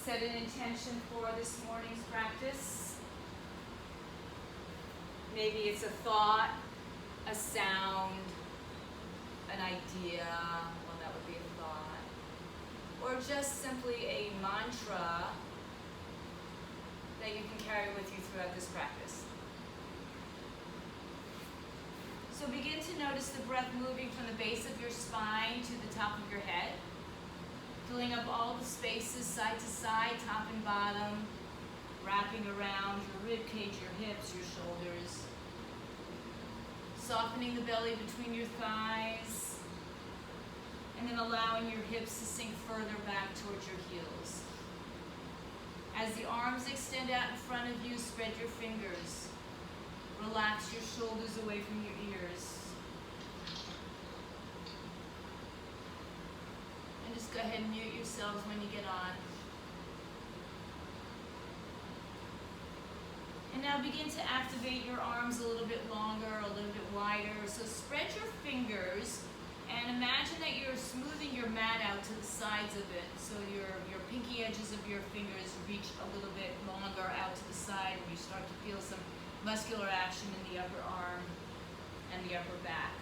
Set an intention for this morning's practice. Maybe it's a thought, a sound, an idea. Well, that would be a thought. Or just simply a mantra that you can carry with you throughout this practice. So begin to notice the breath moving from the base of your spine to the top of your head, filling up all the spaces side to side, top and bottom, wrapping around your rib cage, your hips, your shoulders, softening the belly between your thighs, and then allowing your hips to sink further back towards your heels. As the arms extend out in front of you, spread your fingers. Relax your shoulders away from your ears. And just go ahead and mute yourselves when you get on. And now begin to activate your arms a little bit longer, a little bit wider. So spread your fingers and imagine that you're smoothing your mat out to the sides of it. So your pinky edges of your fingers reach a little bit longer out to the side, and you start to feel some muscular action in the upper arm and the upper back.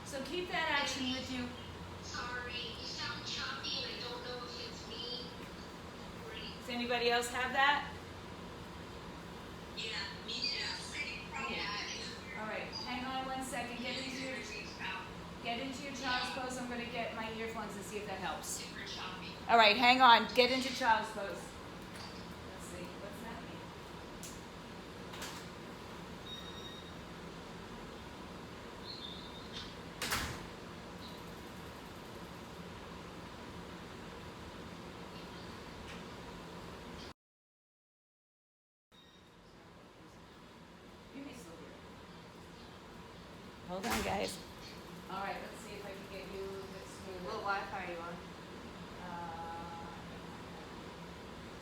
So keep that action with you. Sorry, you sound choppy and I don't know if it's me. Does anybody else have that? Yeah, me too. Yeah. All right, hang on 1 second. Get into your child's pose. I'm going to get my earphones and see if that helps. Super choppy. All right, hang on. Get into child's pose. Let's see. What's that mean? You may still hear it. Hold on, guys. All right, let's see if I can get you a little bit smoother. What Wi-Fi are you on?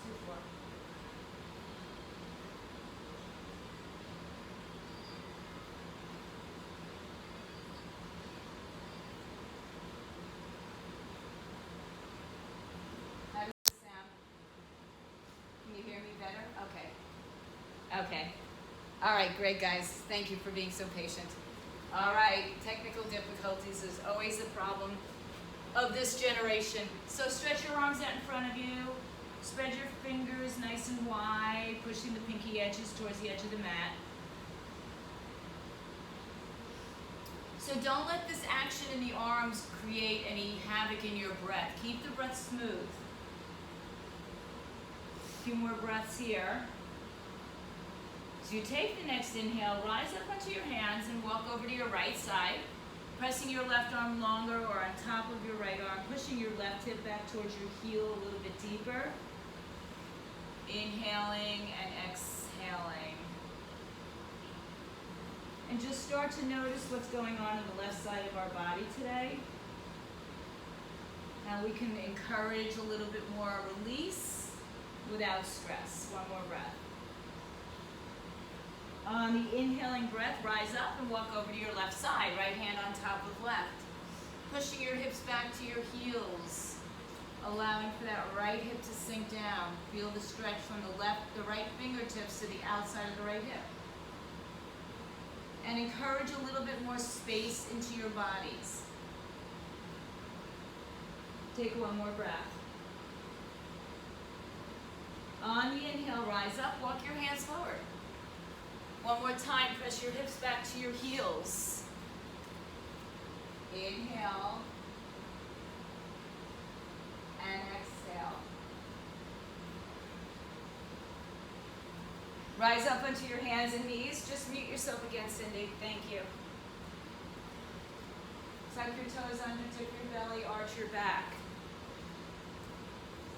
2-4. How does it sound? Can you hear me better? Okay. Okay. All right, great, guys. Thank you for being so patient. All right, technical difficulties is always a problem of this generation. So stretch your arms out in front of you. Spread your fingers nice and wide, pushing the pinky edges towards the edge of the mat. So don't let this action in the arms create any havoc in your breath. Keep the breath smooth. A few more breaths here. So you take the next inhale, rise up onto your hands and walk over to your right side, pressing your left arm longer or on top of your right arm, pushing your left hip back towards your heel a little bit deeper. Inhaling and exhaling. And just start to notice what's going on the left side of our body today. Now we can encourage a little bit more release without stress. One more breath. On the inhaling breath, rise up and walk over to your left side, right hand on top of left. Pushing your hips back to your heels, allowing for that right hip to sink down. Feel the stretch from the right fingertips to the outside of the right hip. And encourage a little bit more space into your bodies. Take one more breath. On the inhale, rise up, walk your hands forward. One more time, press your hips back to your heels. Inhale. And exhale. Rise up onto your hands and knees. Just mute yourself again, Cindy. Thank you. Tuck your toes under, tip your belly, arch your back.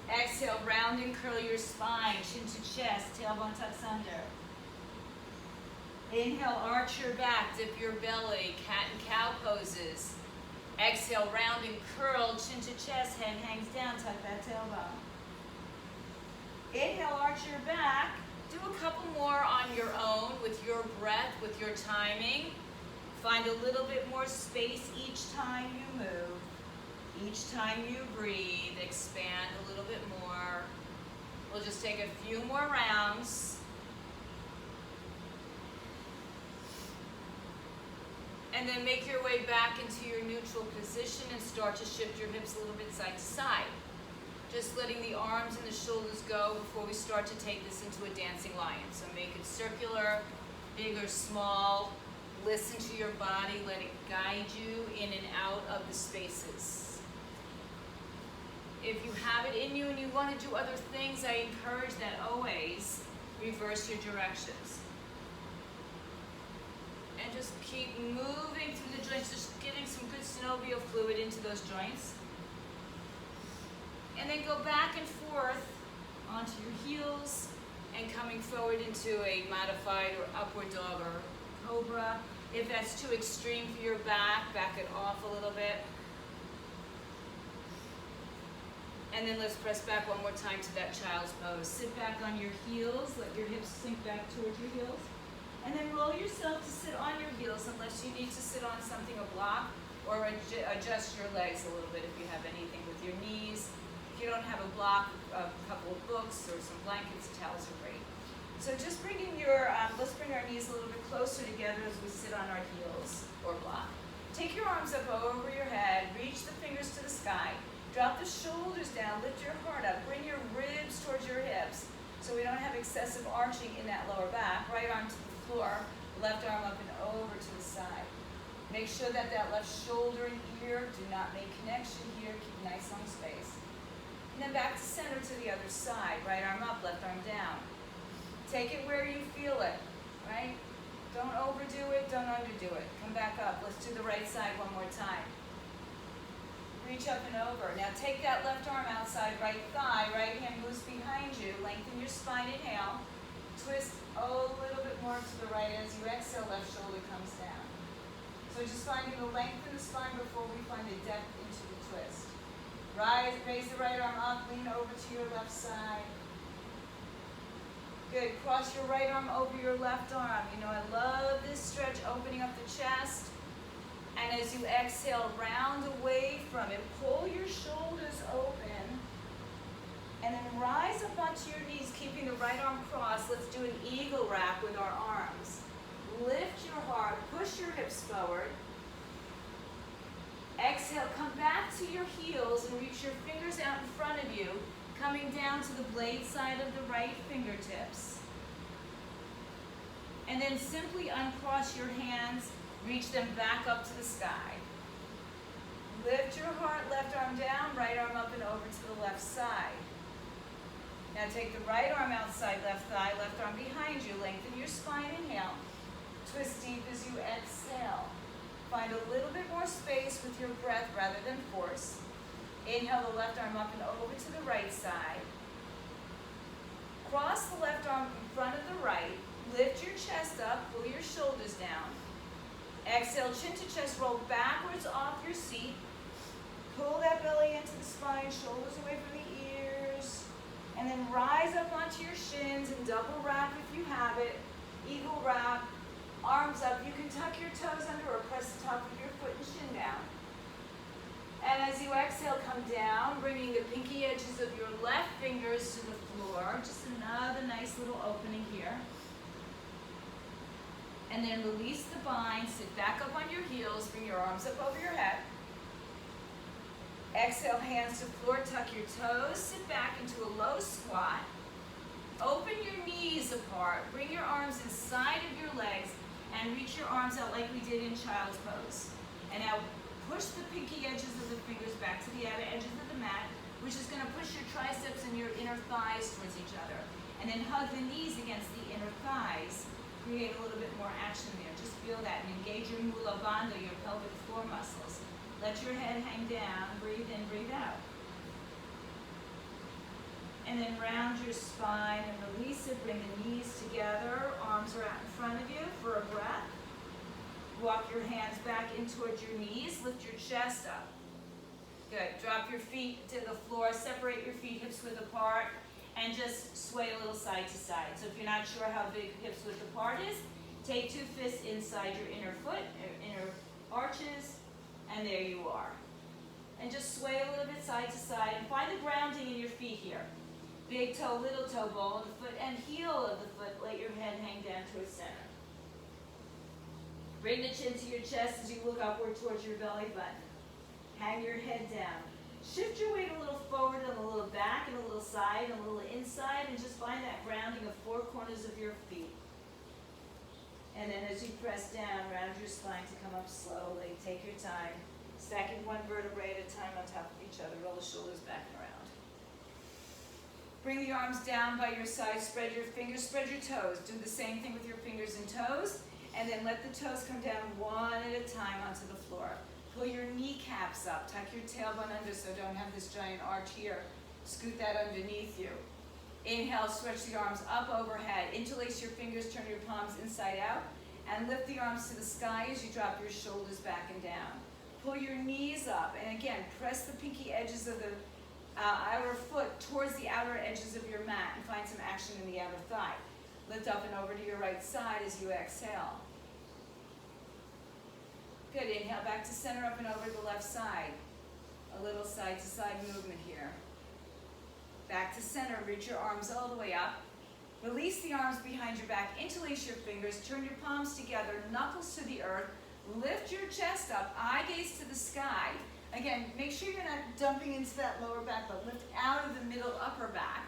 Exhale, round and curl your spine, chin to chest, tailbone tucks under. Inhale, arch your back, dip your belly, cat and cow poses. Exhale, round and curl, chin to chest, head hangs down, tuck that tailbone. Inhale, arch your back. Do a couple more on your own with your breath, with your timing. Find a little bit more space each time you move. Each each time you breathe, expand a little bit more. We'll just take a few more rounds. And then make your way back into your neutral position and start to shift your hips a little bit side to side. Just letting the arms and the shoulders go before we start to take this into a dancing lion. So make it circular, big or small. Listen to your body, let it guide you in and out of the spaces. If you have it in you and you want to do other things, I encourage that always reverse your directions. And just keep moving through the joints, just getting some good synovial fluid into those joints. And then go back and forth onto your heels and coming forward into a modified or upward dog or cobra. If that's too extreme for your back, back it off a little bit. And then let's press back one more time to that child's pose. Sit back on your heels, let your hips sink back towards your heels. And then roll yourself to sit on your heels unless you need to sit on something, a block, or adjust your legs a little bit if you have anything with your knees. If you don't have a block, a couple of books or some blankets, towels are great. So just bringing your, let's bring our knees a little bit closer together as we sit on our heels or block. Take your arms up over your head, reach the fingers to the sky, drop the shoulders down, lift your heart up, bring your ribs towards your hips so we don't have excessive arching in that lower back. Right arm to the floor, left arm up and over to the side. Make sure that that left shoulder and ear do not make connection here, keep a nice long space. And then back to center to the other side, right arm up, left arm down. Take it where you feel it, right? Don't overdo it, don't underdo it. Come back up. Let's do the right side one more time. Reach up and over. Now take that left arm outside right thigh, right hand moves behind you. Lengthen your spine, inhale. Twist a little bit more to the right as you exhale, left shoulder comes down. So just finding the length in the spine before we find the depth into the twist. Raise the right arm up, lean over to your left side. Good, cross your right arm over your left arm. You know, I love this stretch, opening up the chest. And as you exhale, round away from it, pull your shoulders open. And then rise up onto your knees, keeping the right arm crossed. Let's do an eagle wrap with our arms. Lift your heart, push your hips forward. Exhale, come back to your heels and reach your fingers out in front of you, coming down to the blade side of the right fingertips. And then simply uncross your hands, reach them back up to the sky. Lift your heart, left arm down, right arm up and over to the left side. Now take the right arm outside left thigh, left arm behind you. Lengthen your spine, inhale. Twist deep as you exhale. Find a little bit more space with your breath rather than force. Inhale the left arm up and over to the right side. Cross the left arm in front of the right. Lift your chest up, pull your shoulders down. Exhale, chin to chest, roll backwards off your seat. Pull that belly into the spine, shoulders away from the ears. And then rise up onto your shins and double wrap if you have it. Eagle wrap, arms up. You can tuck your toes under or press the top of your foot and shin down. And as you exhale, come down, bringing the pinky edges of your left fingers to the floor. Just another nice little opening here. And then release the bind, sit back up on your heels, bring your arms up over your head. Exhale, hands to floor, tuck your toes, sit back into a low squat. Open your knees apart, bring your arms inside of your legs, and reach your arms out like we did in child's pose. And now push the pinky edges of the fingers back to the outer edges of the mat, which is going to push your triceps and your inner thighs towards each other. And then hug the knees against the inner thighs. Create a little bit more action there. Just feel that and engage your mula bandha, your pelvic floor muscles. Let your head hang down, breathe in, breathe out. And then round your spine and release it, bring the knees together, arms are out in front of you for a breath. Walk your hands back in towards your knees, lift your chest up. Good, drop your feet to the floor, separate your feet hips width apart, and just sway a little side to side. So if you're not sure how big hips width apart is, take two fists inside your inner foot, inner arches, and there you are. And just sway a little bit side to side. And find the grounding in your feet here. Big toe, little toe, ball of the foot, and heel of the foot. Let your head hang down towards center. Bring the chin to your chest as you look upward towards your belly button. Hang your head down. Shift your weight a little forward and a little back and a little side and a little inside, and just find that grounding of four corners of your feet. And then as you press down, round your spine to come up slowly. Take your time. Stacking one vertebrae at a time on top of each other. Roll the shoulders back and around. Bring the arms down by your side. Spread your fingers, spread your toes. Do the same thing with your fingers and toes. And then let the toes come down one at a time onto the floor. Pull your kneecaps up. Tuck your tailbone under so don't have this giant arch here. Scoot that underneath you. Inhale, stretch the arms up overhead. Interlace your fingers, turn your palms inside out. And lift the arms to the sky as you drop your shoulders back and down. Pull your knees up. And again, press the pinky edges of the outer foot towards the outer edges of your mat and find some action in the outer thigh. Lift up and over to your right side as you exhale. Good, inhale back to center, up and over to the left side. A little side to side movement here. Back to center, reach your arms all the way up. Release the arms behind your back, interlace your fingers, turn your palms together, knuckles to the earth. Lift your chest up, eye gaze to the sky. Again, make sure you're not dumping into that lower back, but lift out of the middle upper back.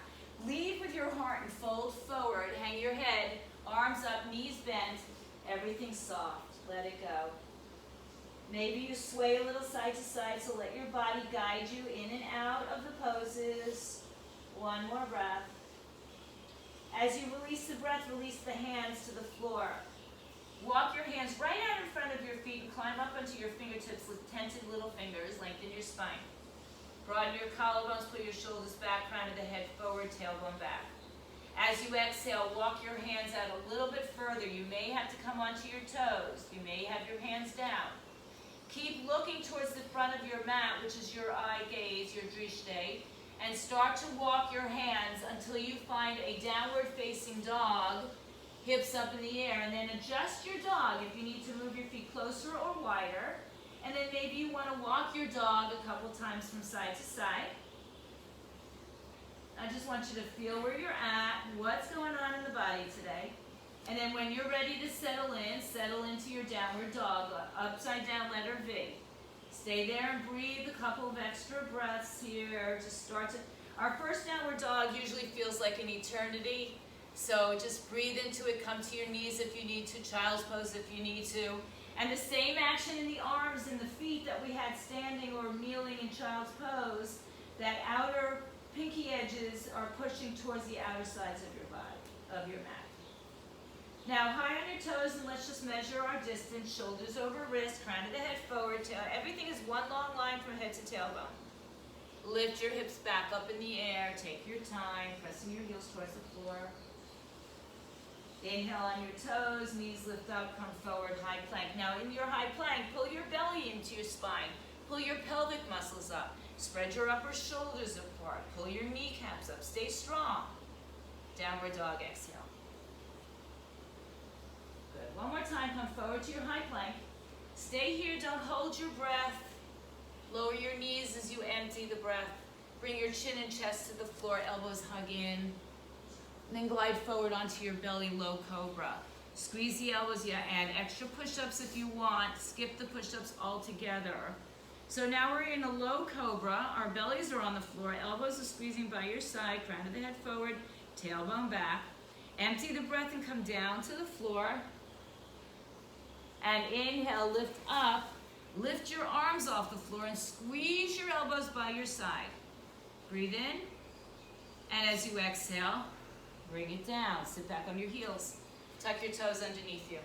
Lead with your heart and fold forward. Hang your head, arms up, knees bent. Everything soft. Let it go. Maybe you sway a little side to side, so let your body guide you in and out of the poses. One more breath. As you release the breath, release the hands to the floor. Walk your hands right out in front of your feet and climb up onto your fingertips with tented little fingers. Lengthen your spine. Broaden your collarbones, pull your shoulders back, crown of the head forward, tailbone back. As you exhale, walk your hands out a little bit further. You may have to come onto your toes. You may have your hands down. Keep looking towards the front of your mat, which is your eye gaze, your drishte, and start to walk your hands until you find a downward facing dog, hips up in the air, and then adjust your dog if you need to move your feet closer or wider. And then maybe you want to walk your dog a couple times from side to side. I just want you to feel where you're at, what's going on in the body today. And then when you're ready to settle into your downward dog, upside down letter V. Stay there and breathe a couple of extra breaths here. Just start to, our first downward dog usually feels like an eternity. So just breathe into it, come to your knees if you need to, child's pose if you need to. And the same action in the arms and the feet that we had standing or kneeling in child's pose, that outer pinky edges are pushing towards the outer sides of your body, of your mat. Now, high on your toes, and let's just measure our distance. Shoulders over wrist, crown of the head forward. Everything is one long line from head to tailbone. Lift your hips back up in the air. Take your time, pressing your heels towards the floor. Inhale on your toes, knees lift up, come forward, high plank. Now, in your high plank, pull your belly into your spine. Pull your pelvic muscles up. Spread your upper shoulders apart. Pull your kneecaps up. Stay strong. Downward dog, exhale. Good. One more time, come forward to your high plank. Stay here, don't hold your breath. Lower your knees as you empty the breath. Bring your chin and chest to the floor, elbows hug in. Then glide forward onto your belly, low cobra. Squeeze the elbows, yeah, and extra push-ups if you want. Skip the push-ups altogether. So now we're in a low cobra. Our bellies are on the floor. Elbows are squeezing by your side. Crown of the head forward, tailbone back. Empty the breath and come down to the floor. And inhale, lift up. Lift your arms off the floor and squeeze your elbows by your side. Breathe in. And as you exhale, bring it down. Sit back on your heels. Tuck your toes underneath you.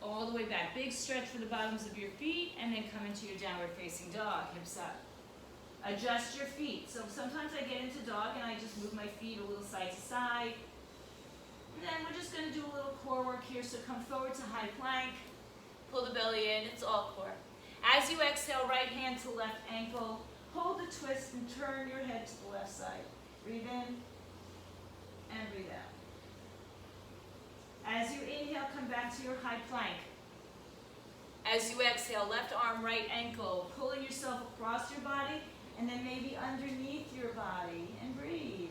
All the way back. Big stretch for the bottoms of your feet, and then come into your downward facing dog, hips up. Adjust your feet. So sometimes I get into dog and I just move my feet a little side to side. And then we're just going to do a little core work here. So come forward to high plank. Pull the belly in. It's all core. As you exhale, right hand to left ankle. Hold the twist and turn your head to the left side. Breathe in and breathe out. As you inhale, come back to your high plank. As you exhale, left arm, right ankle, pulling yourself across your body and then maybe underneath your body, and breathe.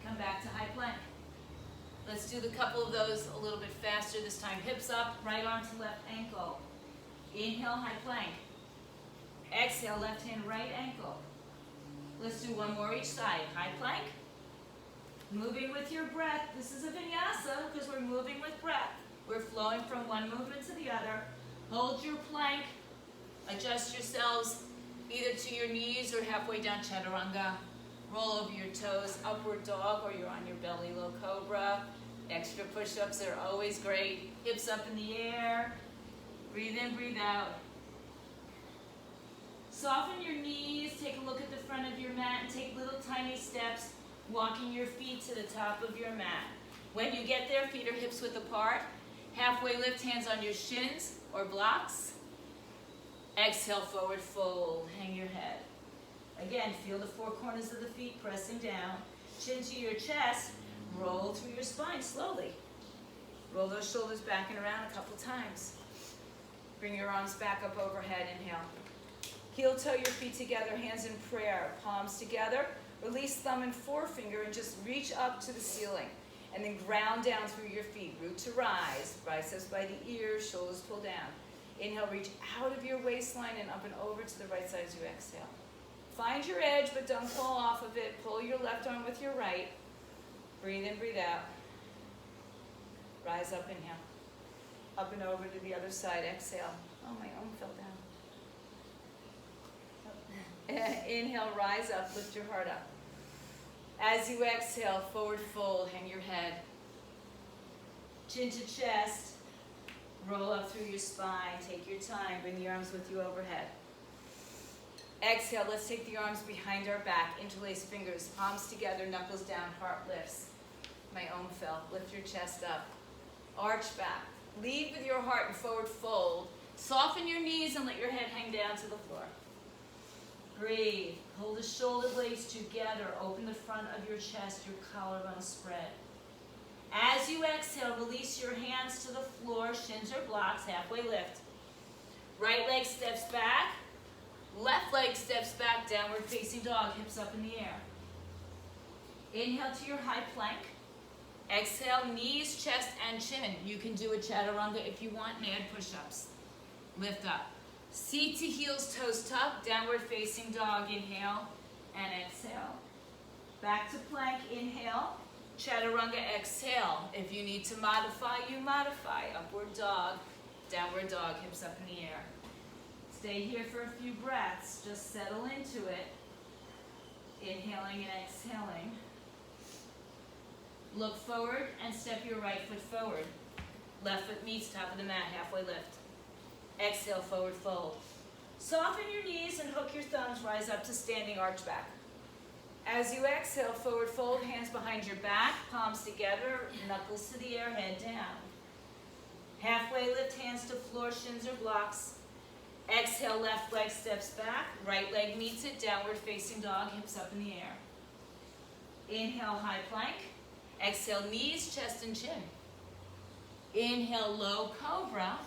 Come back to high plank. Let's do the couple of those a little bit faster this time. Hips up, right arm to left ankle. Inhale, high plank. Exhale, left hand, right ankle. Let's do one more each side. High plank. Moving with your breath. This is a vinyasa because we're moving with breath. We're flowing from one movement to the other. Hold your plank. Adjust yourselves either to your knees or halfway down chaturanga. Roll over your toes, upward dog, or you're on your belly, low cobra. Extra push-ups are always great. Hips up in the air. Breathe in, breathe out. Soften your knees. Take a look at the front of your mat and take little tiny steps, walking your feet to the top of your mat. When you get there, feet are hips width apart. Halfway lift, hands on your shins or blocks. Exhale, forward fold, hang your head. Again, feel the four corners of the feet pressing down. Chin to your chest, roll through your spine slowly. Roll those shoulders back and around a couple times. Bring your arms back up overhead, inhale. Heel toe your feet together, hands in prayer, palms together. Release thumb and forefinger and just reach up to the ceiling. And then ground down through your feet, root to rise, biceps by the ears, shoulders pull down. Inhale, reach out of your waistline and up and over to the right side as you exhale. Find your edge, but don't fall off of it. Pull your left arm with your right. Breathe in, breathe out. Rise up, inhale. Up and over to the other side, exhale. Oh, my arm fell down. Inhale, rise up, lift your heart up. As you exhale, forward fold, hang your head. Chin to chest. Roll up through your spine. Take your time. Bring the arms with you overhead. Exhale, let's take the arms behind our back. Interlace fingers, palms together, knuckles down, heart lifts. My own fell. Lift your chest up. Arch back. Lead with your heart and forward fold. Soften your knees and let your head hang down to the floor. Breathe. Hold the shoulder blades together. Open the front of your chest, your collarbone spread. As you exhale, release your hands to the floor, shins or blocks, halfway lift. Right leg steps back. Left leg steps back, downward facing dog, hips up in the air. Inhale to your high plank. Exhale, knees, chest, and chin. You can do a chaturanga if you want, and add push-ups. Lift up. Seat to heels, toes tucked, downward facing dog, inhale and exhale. Back to plank, inhale. Chaturanga, exhale. If you need to modify, you modify. Upward dog, downward dog, hips up in the air. Stay here for a few breaths. Just settle into it. Inhaling and exhaling. Look forward and step your right foot forward. Left foot meets top of the mat, halfway lift. Exhale, forward fold. Soften your knees and hook your thumbs. Rise up to standing arch back. As you exhale, forward fold, hands behind your back, palms together, knuckles to the air, head down. Halfway lift, hands to floor, shins or blocks. Exhale, left leg steps back, right leg meets it, downward facing dog, hips up in the air. Inhale, high plank. Exhale, knees, chest, and chin. Inhale, low cobra.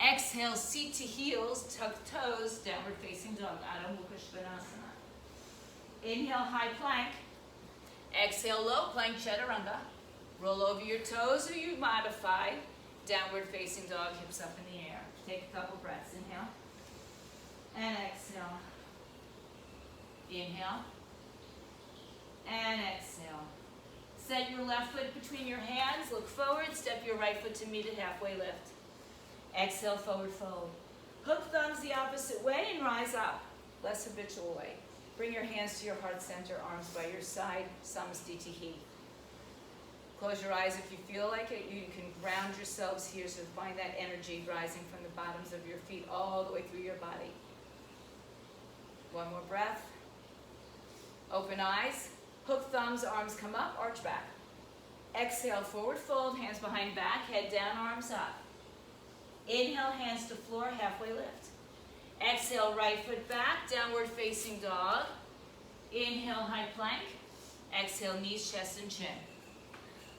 Exhale, seat to heels, tuck toes, downward facing dog, Adho Mukha Svanasana. Inhale, high plank. Exhale, low plank, chaturanga. Roll over your toes or you modify. Downward facing dog, hips up in the air. Take a couple breaths. Inhale. And exhale. Inhale. And exhale. Set your left foot between your hands. Look forward. Step your right foot to meet it. Halfway lift. Exhale, forward fold. Hook thumbs the opposite way and rise up. Less habitual way. Bring your hands to your heart center, arms by your side, Samastitihi. Close your eyes if you feel like it. You can ground yourselves here, so find that energy rising from the bottoms of your feet all the way through your body. One more breath. Open eyes. Hook thumbs, arms come up, arch back. Exhale, forward fold, hands behind back, head down, arms up. Inhale, hands to floor, halfway lift. Exhale, right foot back, downward facing dog. Inhale, high plank. Exhale, knees, chest, and chin.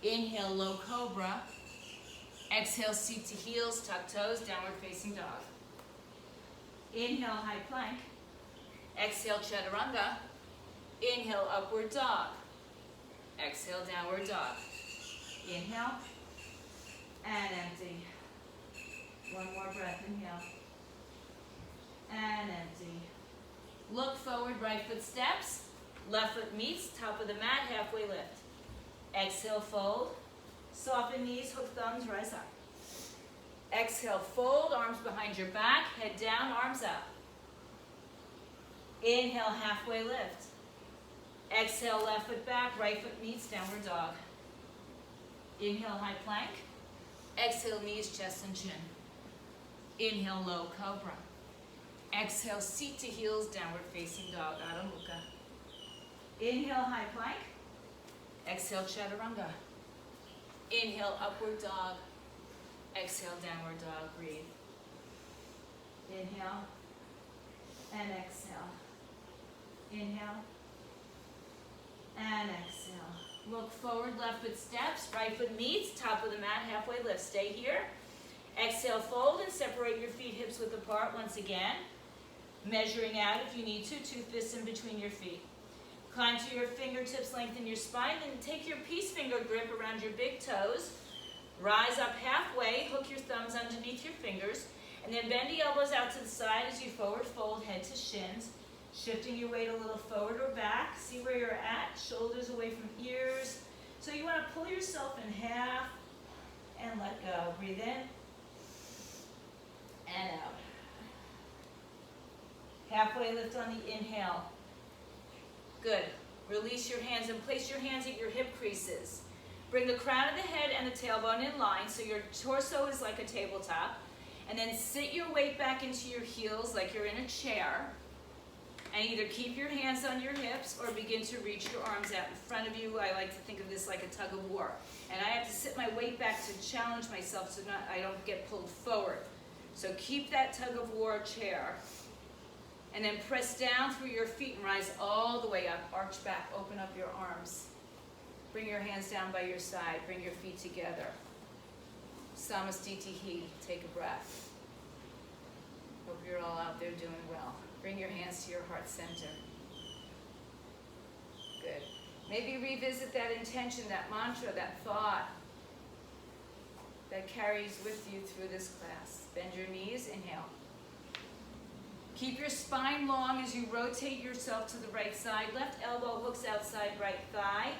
Inhale, low cobra. Exhale, seat to heels, tuck toes, downward facing dog. Inhale, high plank. Exhale, chaturanga. Inhale, upward dog. Exhale, downward dog. Inhale, and empty. One more breath, inhale, and empty. Look forward, right foot steps, left foot meets, top of the mat, halfway lift. Exhale, fold, soften knees, hook thumbs, rise up. Exhale, fold, arms behind your back, head down, arms up. Inhale, halfway lift. Exhale, left foot back, right foot meets, downward dog. Inhale, high plank. Exhale, knees, chest, and chin. Inhale, low cobra. Exhale, seat to heels, downward facing dog, Adho Mukha. Inhale, high plank. Exhale, chaturanga. Inhale, upward dog. Exhale, downward dog, breathe. Inhale, and exhale. Inhale, and exhale. Look forward, left foot steps, right foot meets, top of the mat, halfway lift. Stay here. Exhale, fold and separate your feet hips width apart once again. Measuring out if you need to, 2 fists in between your feet. Climb to your fingertips, lengthen your spine, then take your peace finger grip around your big toes. Rise up halfway, hook your thumbs underneath your fingers, and then bend the elbows out to the side as you forward fold, head to shins. Shifting your weight a little forward or back. See where you're at, shoulders away from ears. So you want to pull yourself in half and let go. Breathe in and out. Halfway lift on the inhale. Good. Release your hands and place your hands at your hip creases. Bring the crown of the head and the tailbone in line so your torso is like a tabletop. And then sit your weight back into your heels like you're in a chair. And either keep your hands on your hips or begin to reach your arms out in front of you. I like to think of this like a tug of war. And I have to sit my weight back to challenge myself so I don't get pulled forward. So keep that tug of war chair. And then press down through your feet and rise all the way up. Arch back, open up your arms. Bring your hands down by your side. Bring your feet together. Samastitihi, take a breath. Hope you're all out there doing well. Bring your hands to your heart center. Good. Maybe revisit that intention, that mantra, that thought that carries with you through this class. Bend your knees, inhale. Keep your spine long as you rotate yourself to the right side. Left elbow hooks outside right thigh.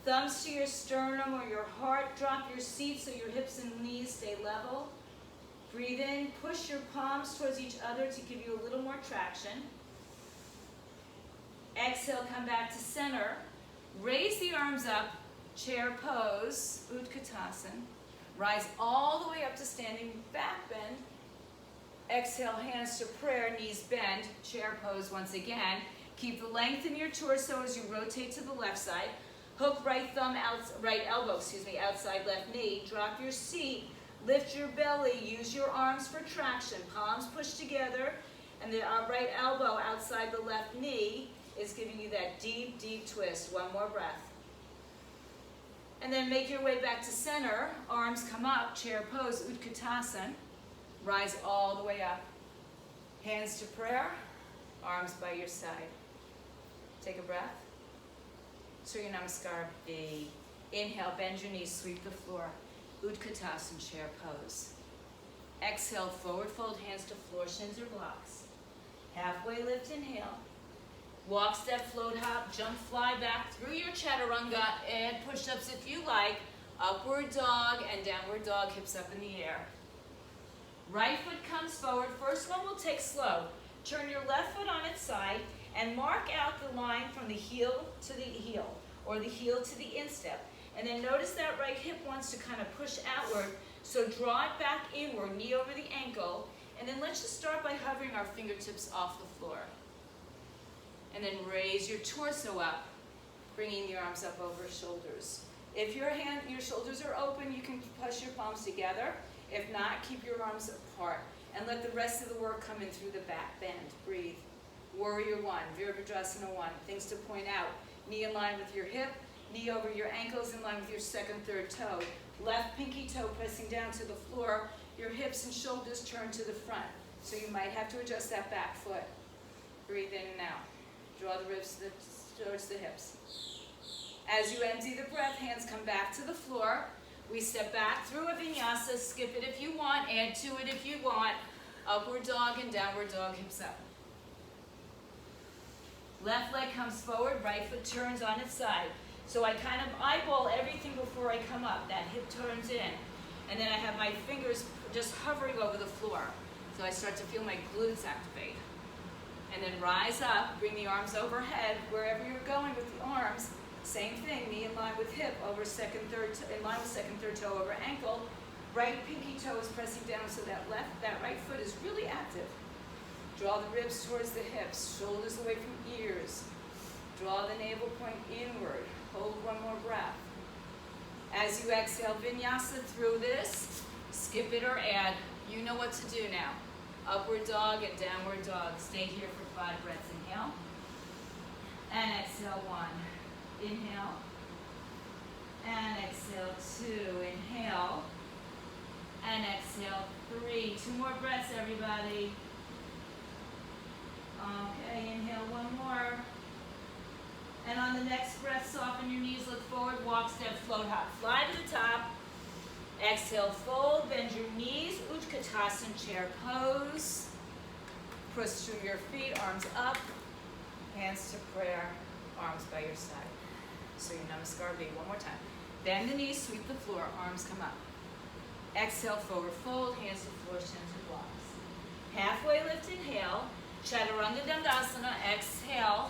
Thumbs to your sternum or your heart. Drop your seat so your hips and knees stay level. Breathe in, push your palms towards each other to give you a little more traction. Exhale, come back to center. Raise the arms up, chair pose, Utkatasana. Rise all the way up to standing back bend. Exhale, hands to prayer, knees bend, chair pose once again. Keep the length in your torso as you rotate to the left side. Hook right elbow, outside left knee. Drop your seat. Lift your belly, use your arms for traction. Palms push together, and the right elbow outside the left knee is giving you that deep, deep twist. One more breath. And then make your way back to center. Arms come up, chair pose, Utkatasana. Rise all the way up. Hands to prayer, arms by your side. Take a breath. Surya Namaskar. Inhale, bend your knees, sweep the floor. Utkatasana, chair pose. Exhale, forward fold, hands to floor, shins or blocks. Halfway lift, inhale. Walk, step, float, hop, jump, fly back through your chaturanga. Add push-ups if you like. Upward dog and downward dog, hips up in the air. Right foot comes forward. First one we'll take slow. Turn your left foot on its side and mark out the line from the heel to the heel, or the heel to the instep. And then notice that right hip wants to kind of push outward, so draw it back inward, knee over the ankle, and then let's just start by hovering our fingertips off the floor. And then raise your torso up, bringing the arms up over shoulders. If your shoulders are open, you can push your palms together. If not, keep your arms apart and let the rest of the work come in through the back bend. Breathe. Warrior one, Virabhadrasana one. Things to point out. Knee in line with your hip, knee over your ankles in line with your second, third toe. Left pinky toe pressing down to the floor. Your hips and shoulders turn to the front. So you might have to adjust that back foot. Breathe in and out. Draw the ribs towards the hips. As you empty the breath, hands come back to the floor. We step back through a vinyasa. Skip it if you want. Add to it if you want. Upward dog and downward dog, hips up. Left leg comes forward, right foot turns on its side. So I kind of eyeball everything before I come up. That hip turns in. And then I have my fingers just hovering over the floor. So I start to feel my glutes activate. And then rise up, bring the arms overhead, wherever you're going with the arms. Same thing, knee in line with hip, over second, third, in line with second, third toe over ankle. Right pinky toe is pressing down so that right foot is really active. Draw the ribs towards the hips, shoulders away from ears. Draw the navel point inward. Hold one more breath. As you exhale, vinyasa through this, skip it or add. You know what to do now. Upward dog and downward dog. Stay here for 5 breaths. Inhale. And exhale, 1. Inhale. And exhale, 2. Inhale. And exhale, 3. 2 more breaths, everybody. Okay, inhale, 1 more. And on the next breath, soften your knees, look forward, walk, step, float, hop. Fly to the top. Exhale, fold, bend your knees, Utkatasana chair pose. Push through your feet, arms up, hands to prayer, arms by your side. So your Namaskar V, one more time. Bend the knees, sweep the floor, arms come up. Exhale, forward fold, hands to floor, shins to blocks. Halfway lift, inhale. Chaturanga Dandasana, exhale.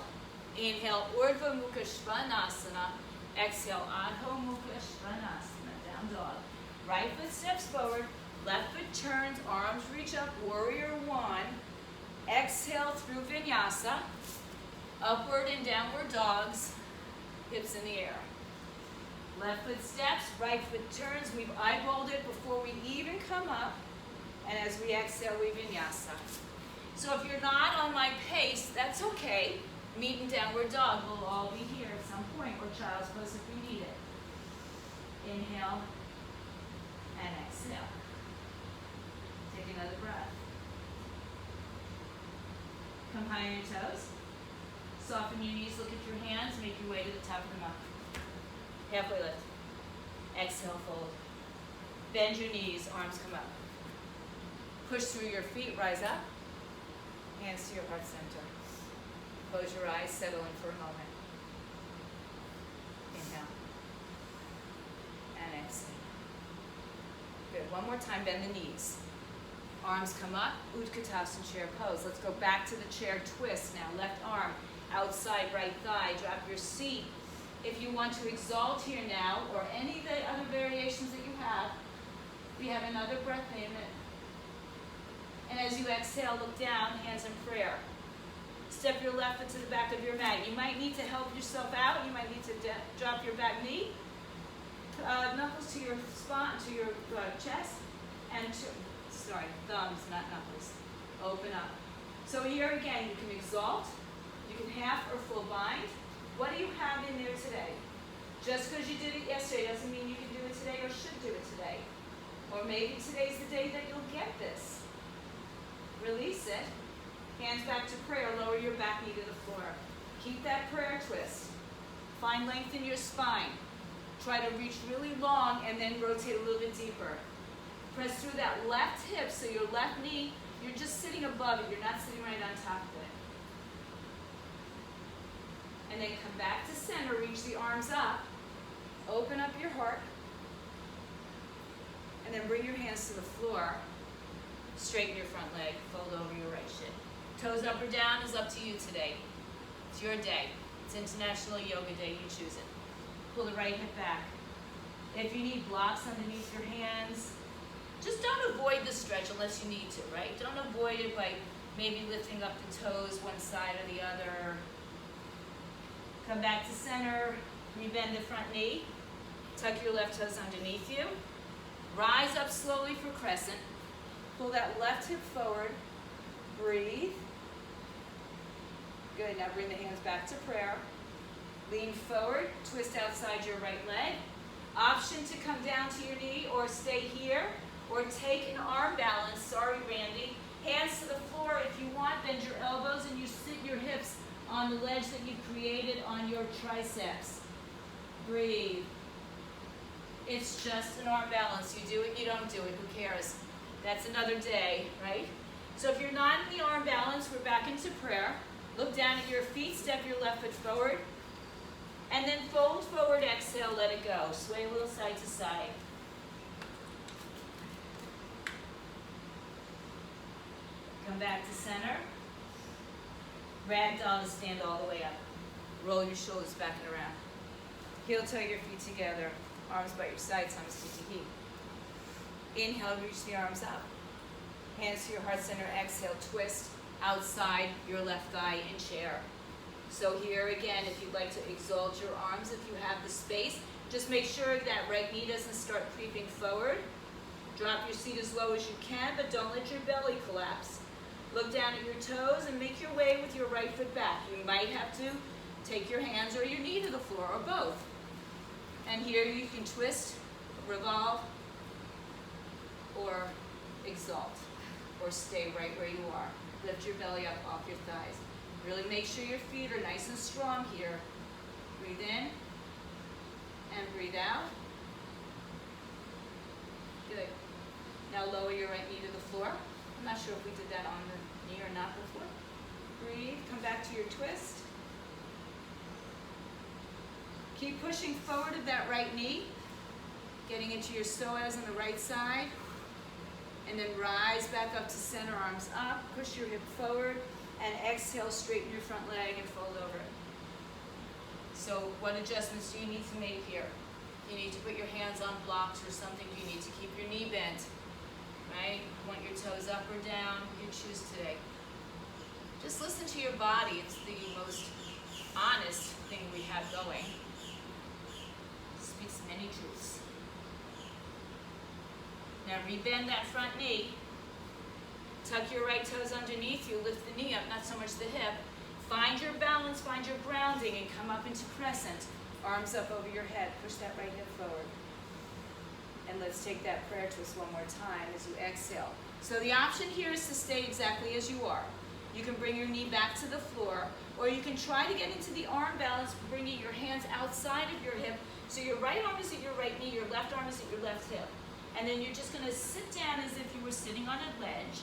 Inhale, Urdhva Mukha Svanasana. Exhale, Adho Mukha Svanasana, down dog. Right foot steps forward, left foot turns, arms reach up, warrior 1. Exhale through vinyasa. Upward and downward dogs, hips in the air. Left foot steps, right foot turns. We've eyeballed it before we even come up. And as we exhale, we vinyasa. So if you're not on my pace, that's okay. Meet in downward dog. We'll all be here at some point, or child's pose if we need it. Inhale and exhale. Take another breath. Come high on your toes. Soften your knees, look at your hands, make your way to the top of the mat. Halfway lift. Exhale, fold. Bend your knees, arms come up. Push through your feet, rise up. Hands to your heart center. Close your eyes, settle in for a moment. Inhale. And exhale. Good, one more time, bend the knees. Arms come up, Utkatasana chair pose. Let's go back to the chair twist now. Left arm, outside right thigh, drop your seat. If you want to exalt here now, or any of the other variations that you have, we have another breath payment. And as you exhale, look down, hands in prayer. Step your left foot to the back of your mat. You might need to help yourself out. You might need to drop your back knee. Knuckles to your spine, to your chest, and thumbs, not knuckles. Open up. So here again, you can exalt. You can half or full bind. What do you have in there today? Just because you did it yesterday doesn't mean you can do it today or should do it today. Or maybe today's the day that you'll get this. Release it. Hands back to prayer. Lower your back knee to the floor. Keep that prayer twist. Find length in your spine. Try to reach really long and then rotate a little bit deeper. Press through that left hip so your left knee, you're just sitting above it. You're not sitting right on top of it. And then come back to center. Reach the arms up. Open up your heart. And then bring your hands to the floor. Straighten your front leg. Fold over your right shin. Toes up or down is up to you today. It's your day. It's International Yoga Day. You choose it. Pull the right hip back. If you need blocks underneath your hands, just don't avoid the stretch unless you need to, right? Don't avoid it by maybe lifting up the toes one side or the other. Come back to center. Rebend the front knee. Tuck your left toes underneath you. Rise up slowly for crescent. Pull that left hip forward. Breathe. Good. Now bring the hands back to prayer. Lean forward. Twist outside your right leg. Option to come down to your knee or stay here, or take an arm balance. Sorry, Randy. Hands to the floor if you want. Bend your elbows and you sit your hips on the ledge that you created on your triceps. Breathe. It's just an arm balance. You do it, you don't do it. Who cares? That's another day, right? So if you're not in the arm balance, we're back into prayer. Look down at your feet. Step your left foot forward. And then fold forward, exhale, let it go. Sway a little side to side. Come back to center. Ragdoll to stand all the way up. Roll your shoulders back and around. Heel toe your feet together. Arms by your sides, thumbs to your heat. Inhale, reach the arms up. Hands to your heart center. Exhale, twist outside your left thigh in chair. So here again, if you'd like to exalt your arms, if you have the space, just make sure that right knee doesn't start creeping forward. Drop your seat as low as you can, but don't let your belly collapse. Look down at your toes and make your way with your right foot back. You might have to take your hands or your knee to the floor, or both. And here you can twist, revolve, or exalt, or stay right where you are. Lift your belly up off your thighs. Really make sure your feet are nice and strong here. Breathe in and breathe out. Good. Now lower your right knee to the floor. I'm not sure if we did that on the knee or not before. Breathe, come back to your twist. Keep pushing forward of that right knee, getting into your psoas on the right side. And then rise back up to center, arms up, push your hip forward, and exhale, straighten your front leg and fold over it. So what adjustments do you need to make here? You need to put your hands on blocks or something. You need to keep your knee bent, right? You want your toes up or down, you choose today. Just listen to your body. It's the most honest thing we have going. It speaks many truths. Now rebend that front knee. Tuck your right toes underneath you. Lift the knee up, not so much the hip. Find your balance, find your grounding, and come up into crescent. Arms up over your head. Push that right hip forward. And let's take that prayer twist one more time as you exhale. So the option here is to stay exactly as you are. You can bring your knee back to the floor, or you can try to get into the arm balance, bringing your hands outside of your hip. So your right arm is at your right knee, your left arm is at your left hip. And then you're just going to sit down as if you were sitting on a ledge.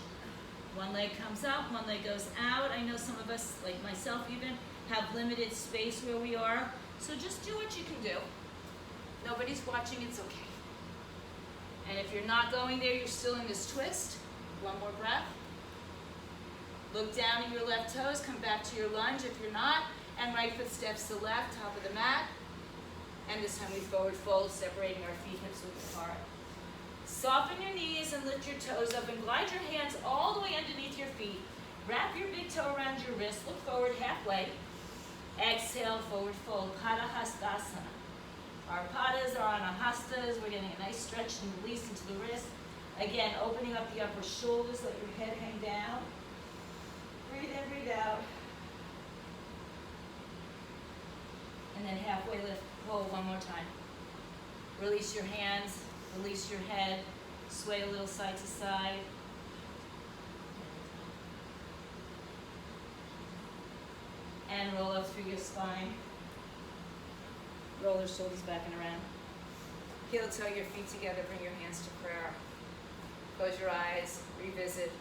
One leg comes up, one leg goes out. I know some of us, like myself even, have limited space where we are. So just do what you can do. Nobody's watching, it's okay. And if you're not going there, you're still in this twist. One more breath. Look down at your left toes, come back to your lunge if you're not, and right foot steps to left, top of the mat. And this time we forward fold, separating our feet hips width apart. Soften your knees and lift your toes up and glide your hands all the way underneath your feet. Wrap your big toe around your wrist, look forward halfway. Exhale, forward fold, Pada Hastasana. Our padas are on our hastas. We're getting a nice stretch and release into the wrist. Again, opening up the upper shoulders, let your head hang down. Breathe in, breathe out. And then halfway lift, hold one more time. Release your hands, release your head, sway a little side to side. And roll up through your spine. Roll your shoulders back and around. Heel toe your feet together, bring your hands to prayer. Close your eyes, revisit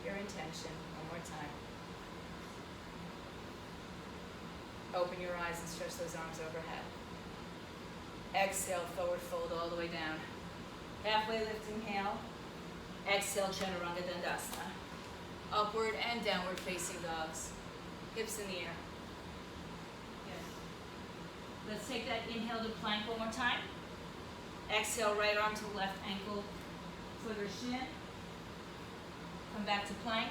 your intention one more time. Open your eyes and stretch those arms overhead. Exhale, forward fold all the way down. Halfway lift, inhale. Exhale, Chaturanga Dandasana. Upward and downward facing dogs. Hips in the air. Good. Let's take that inhale to plank one more time. Exhale, right arm to left ankle, foot or shin. Come back to plank.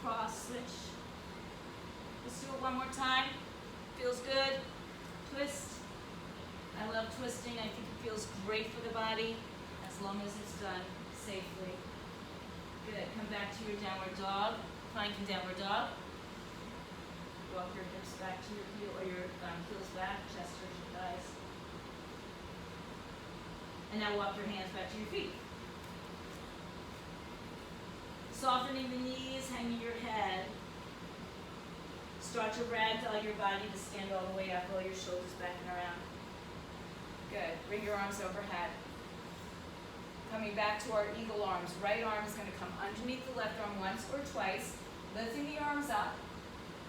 Cross, switch. Let's do it one more time. Feels good. Twist. I love twisting. I think it feels great for the body as long as it's done safely. Good. Come back to your downward dog. Plank and downward dog. Walk your hips back to your heel or your heels back, chest towards your thighs. And now walk your hands back to your feet. Softening the knees, hanging your head. Start to ragdoll your body to stand all the way up, roll your shoulders back and around. Good. Bring your arms overhead. Coming back to our eagle arms. Right arm is going to come underneath the left arm once or twice, lifting the arms up,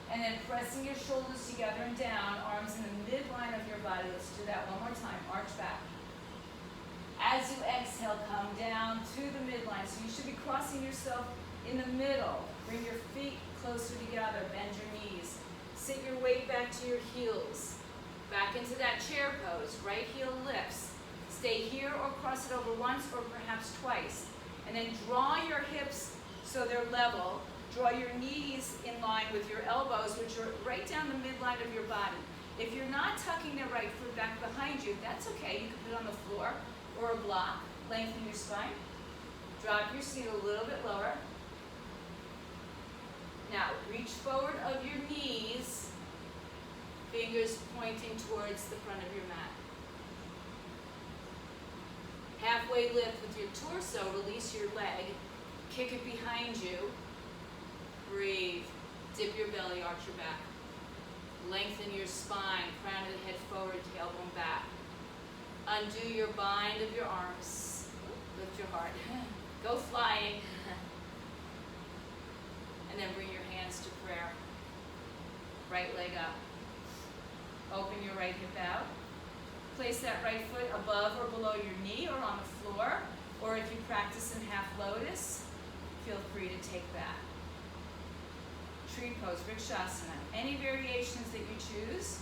and then pressing your shoulders together and down, arms in the midline of your body. Let's do that one more time. Arch back. As you exhale, come down to the midline. So you should be crossing yourself in the middle. Bring your feet closer together. Bend your knees. Sit your weight back to your heels. Back into that chair pose. Right heel lifts. Stay here or cross it over once or perhaps twice. And then draw your hips so they're level. Draw your knees in line with your elbows, which are right down the midline of your body. If you're not tucking the right foot back behind you, that's okay. You can put it on the floor or a block. Lengthen your spine. Drop your seat a little bit lower. Now, reach forward of your knees, fingers pointing towards the front of your mat. Halfway lift with your torso, release your leg, kick it behind you, breathe, dip your belly, arch your back. Lengthen your spine, crown of the head forward, tailbone back. Undo your bind of your arms, lift your heart, go flying. And then bring your hands to prayer. Right leg up. Open your right hip out. Place that right foot above or below your knee or on the floor. Or if you practice in half lotus, feel free to take that. Tree pose, Vrikshasana. Any variations that you choose.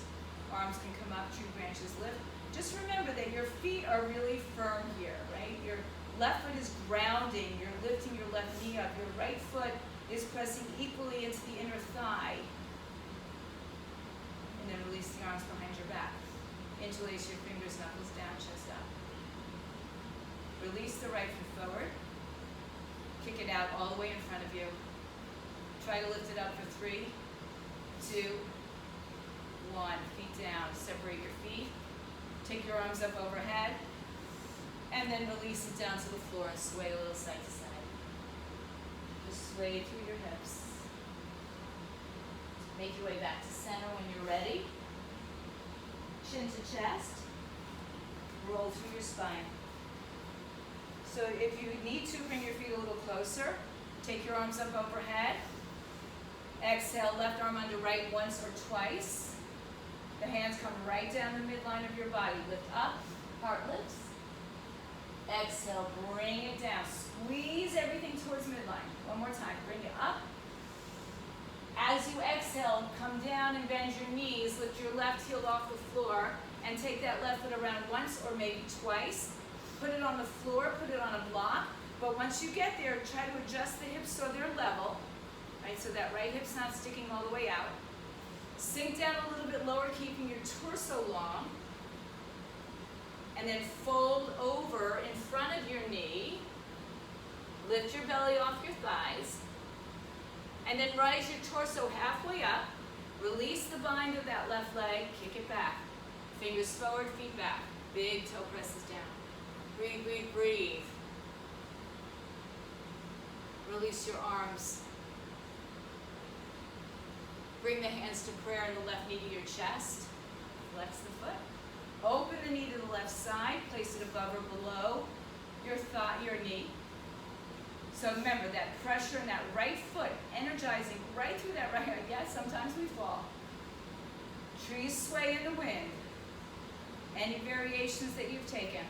Arms can come up, tree branches lift. Just remember that your feet are really firm here, right? Your left foot is grounding. You're lifting your left knee up. Your right foot is pressing equally into the inner thigh. And then release the arms behind your back. Interlace your fingers, knuckles down, chest up. Release the right foot forward. Kick it out all the way in front of you. Try to lift it up for 3, 2, 1. Feet down. Separate your feet. Take your arms up overhead. And then release it down to the floor and sway a little side to side. Just sway through your hips. Make your way back to center when you're ready. Chin to chest. Roll through your spine. So if you need to, bring your feet a little closer. Take your arms up overhead. Exhale, left arm under right once or twice. The hands come right down the midline of your body. Lift up, heart lifts. Exhale, bring it down. Squeeze everything towards midline. One more time, bring it up. As you exhale, come down and bend your knees. Lift your left heel off the floor and take that left foot around once or maybe twice. Put it on the floor, put it on a block. But once you get there, try to adjust the hips so they're level, right? So that right hip's not sticking all the way out. Sink down a little bit lower, keeping your torso long. And then fold over in front of your knee. Lift your belly off your thighs. And then rise your torso halfway up. Release the bind of that left leg. Kick it back. Fingers forward, feet back. Big toe presses down. Breathe, breathe, breathe. Release your arms. Bring the hands to prayer and the left knee to your chest. Flex the foot. Open the knee to the left side. Place it above or below your knee. So remember that pressure in that right foot, energizing right through that right hand. Yes, sometimes we fall. Trees sway in the wind. Any variations that you've taken.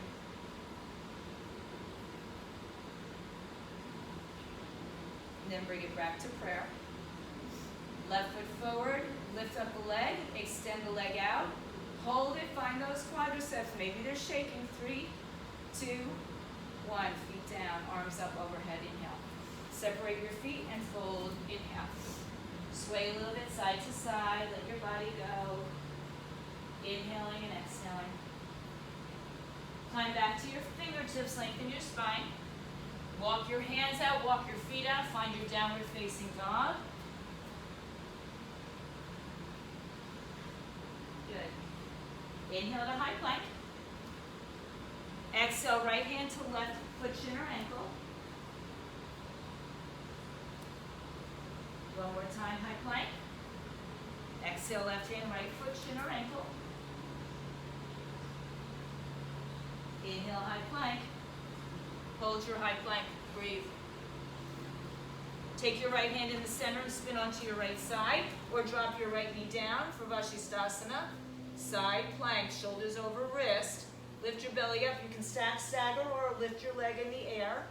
And then bring it back to prayer. Left foot forward, lift up the leg, extend the leg out. Hold it, find those quadriceps. Maybe they're shaking. 3, 2, 1. Feet down, arms up overhead, inhale. Separate your feet and fold, inhale. Sway a little bit side to side, let your body go. Inhaling and exhaling. Climb back to your fingertips, lengthen your spine. Walk your hands out, walk your feet out, find your downward facing dog. Good. Inhale to high plank. Exhale, right hand to left foot, shin, or ankle. One more time, high plank. Exhale, left hand, right foot, shin, or ankle. Inhale, high plank. Hold your high plank. Breathe. Take your right hand in the center and spin onto your right side, or drop your right knee down for Vashisthasana. Side plank, shoulders over wrist. Lift your belly up. You can stack, stagger, or lift your leg in the air.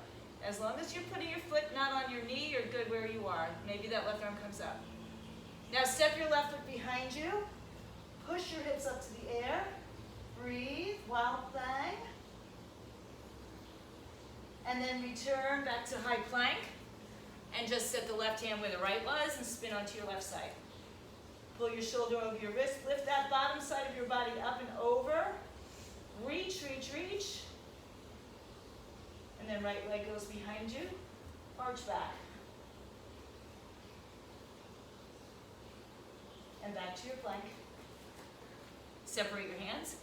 As long as you're putting your foot not on your knee, you're good where you are. Maybe that left arm comes up. Now step your left foot behind you. Push your hips up to the air. Breathe, wild plank. And then return back to high plank. And just set the left hand where the right was and spin onto your left side. Pull your shoulder over your wrist. Lift that bottom side of your body up and over. Reach, reach, reach. And then right leg goes behind you. Arch back. And back to your plank. Separate your hands.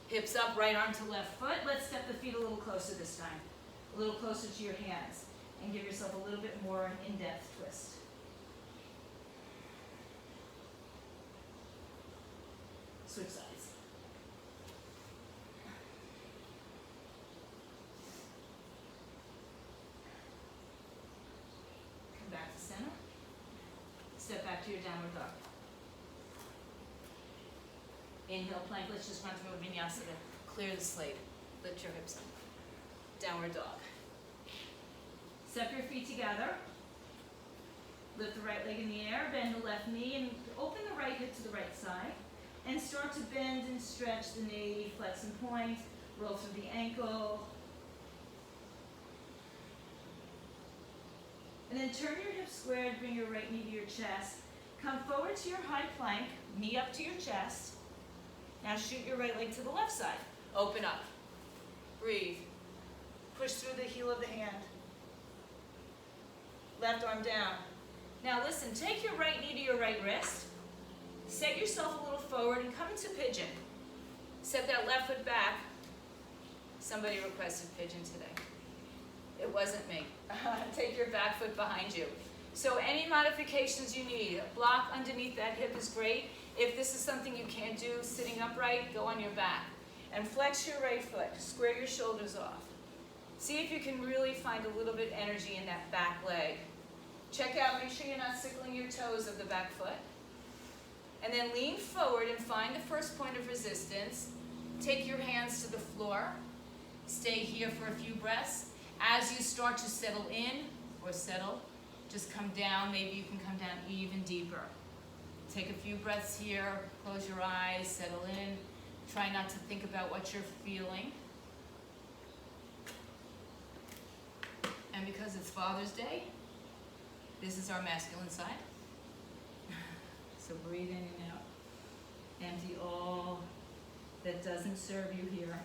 Hips up, right arm to left foot. Let's step the feet a little closer this time. A little closer to your hands. And give yourself a little bit more in-depth twist. Switch sides. Come back to center. Step back to your downward dog. Inhale, plank. Let's just run through a vinyasa to clear the slate. Lift your hips up. Downward dog. Step your feet together. Lift the right leg in the air, bend the left knee, and open the right hip to the right side. And start to bend and stretch the knee, flex and point, roll through the ankle. And then turn your hips squared, bring your right knee to your chest. Come forward to your high plank, knee up to your chest. Now shoot your right leg to the left side. Open up. Breathe. Push through the heel of the hand. Left arm down. Now listen, take your right knee to your right wrist. Set yourself a little forward and come into pigeon. Set that left foot back. Somebody requested pigeon today. It wasn't me. Take your back foot behind you. So any modifications you need, a block underneath that hip is great. If this is something you can't do sitting upright, go on your back. And flex your right foot. Square your shoulders off. See if you can really find a little bit energy in that back leg. Check out, make sure you're not sickling your toes of the back foot. And then lean forward and find the first point of resistance. Take your hands to the floor. Stay here for a few breaths. As you start to settle in or settle, just come down. Maybe you can come down even deeper. Take a few breaths here. Close your eyes, settle in. Try not to think about what you're feeling. And because it's Father's Day, this is our masculine side. So breathe in and out. Empty all that doesn't serve you here.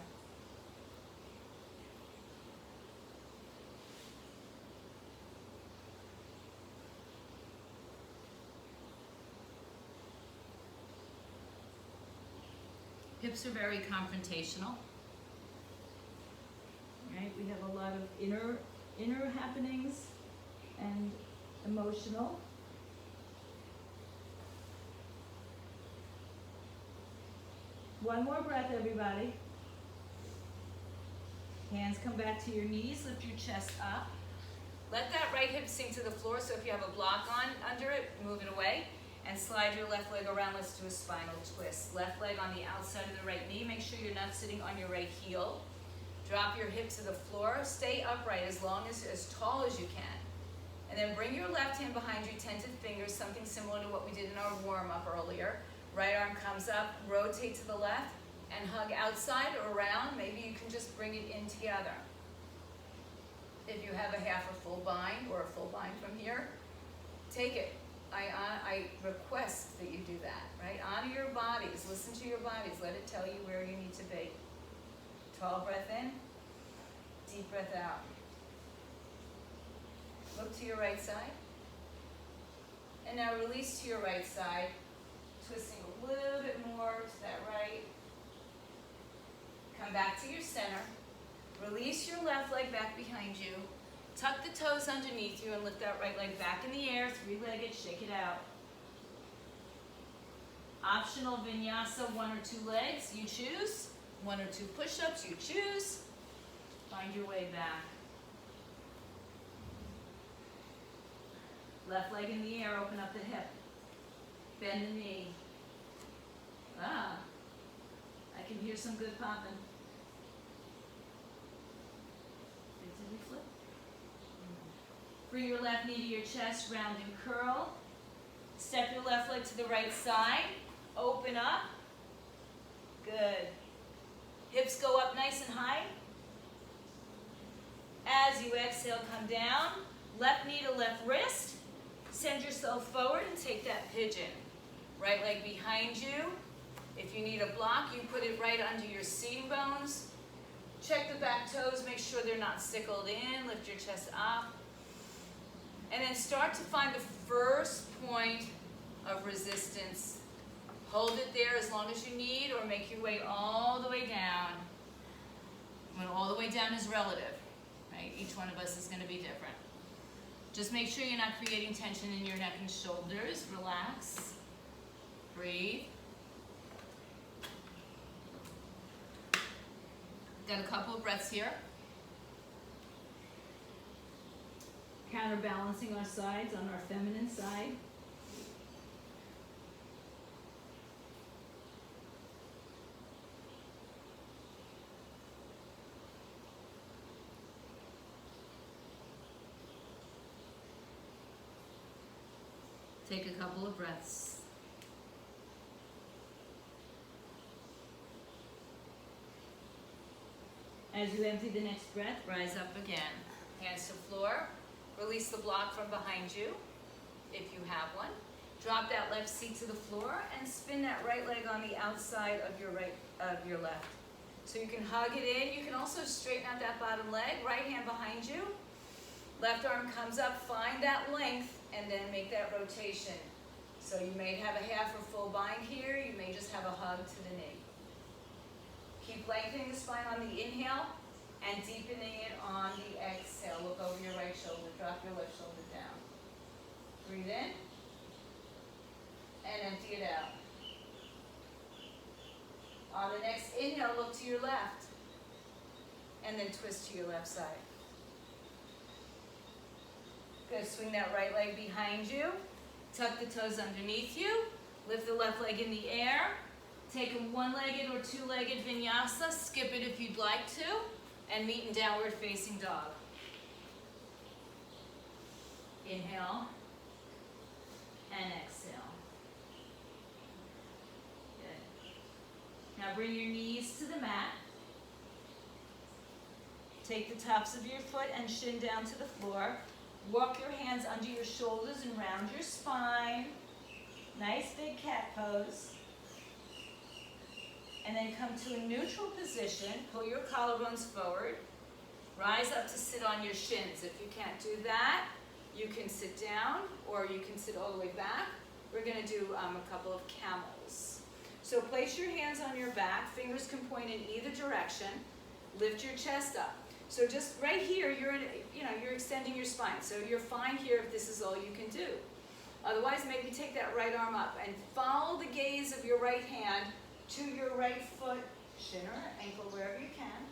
Hips are very confrontational. Right? We have a lot of inner happenings and emotional. One more breath, everybody. Hands come back to your knees, lift your chest up. Let that right hip sink to the floor, so if you have a block on under it, move it away. And slide your left leg around. Let's do a spinal twist. Left leg on the outside of the right knee. Make sure you're not sitting on your right heel. Drop your hip to the floor. Stay upright as tall as you can. And then bring your left hand behind you, tented fingers, something similar to what we did in our warm-up earlier. Right arm comes up, rotate to the left, and hug outside or around. Maybe you can just bring it in together. If you have a half or full bind or a full bind from here, take it. I request that you do that, right? Honor your bodies, listen to your bodies, let it tell you where you need to be. Tall breath in, deep breath out. Look to your right side. And now release to your right side, twisting a little bit more to that right. Come back to your center. Release your left leg back behind you. Tuck the toes underneath you and lift that right leg back in the air, three-legged, shake it out. Optional vinyasa, 1 or 2 legs, you choose. 1 or 2 push-ups, you choose. Find your way back. Left leg in the air, open up the hip. Bend the knee. Ah, I can hear some good popping. Did we flip? Bring your left knee to your chest, round and curl. Step your left leg to the right side. Open up. Good. Hips go up nice and high. As you exhale, come down. Left knee to left wrist. Send yourself forward and take that pigeon. Right leg behind you. If you need a block, you put it right under your seating bones. Check the back toes, make sure they're not sickled in. Lift your chest up. And then start to find the first point of resistance. Hold it there as long as you need, or make your way all the way down. When all the way down is relative, right? Each one of us is going to be different. Just make sure you're not creating tension in your neck and shoulders. Relax. Breathe. Got a couple of breaths here. Counterbalancing our sides on our feminine side. Take a couple of breaths. As you empty the next breath, rise up again. Hands to floor. Release the block from behind you, if you have one. Drop that left seat to the floor and spin that right leg on the outside of your left. So you can hug it in. You can also straighten out that bottom leg. Right hand behind you. Left arm comes up. Find that length and then make that rotation. So you may have a half or full bind here. You may just have a hug to the knee. Keep lengthening the spine on the inhale and deepening it on the exhale. Look over your right shoulder. Drop your left shoulder down. Breathe in and empty it out. On the next inhale, look to your left and then twist to your left side. Good. Swing that right leg behind you. Tuck the toes underneath you. Lift the left leg in the air. Take a one-legged or two-legged vinyasa. Skip it if you'd like to. And meet in downward facing dog. Inhale and exhale. Good. Now bring your knees to the mat. Take the tops of your foot and shin down to the floor. Walk your hands under your shoulders and round your spine. Nice big cat pose. And then come to a neutral position. Pull your collarbones forward. Rise up to sit on your shins. If you can't do that, you can sit down or you can sit all the way back. We're going to do a couple of camels. So place your hands on your back. Fingers can point in either direction. Lift your chest up. So just right here, you're extending your spine. So you're fine here if this is all you can do. Otherwise, maybe take that right arm up and follow the gaze of your right hand to your right foot, shin or ankle, wherever you can,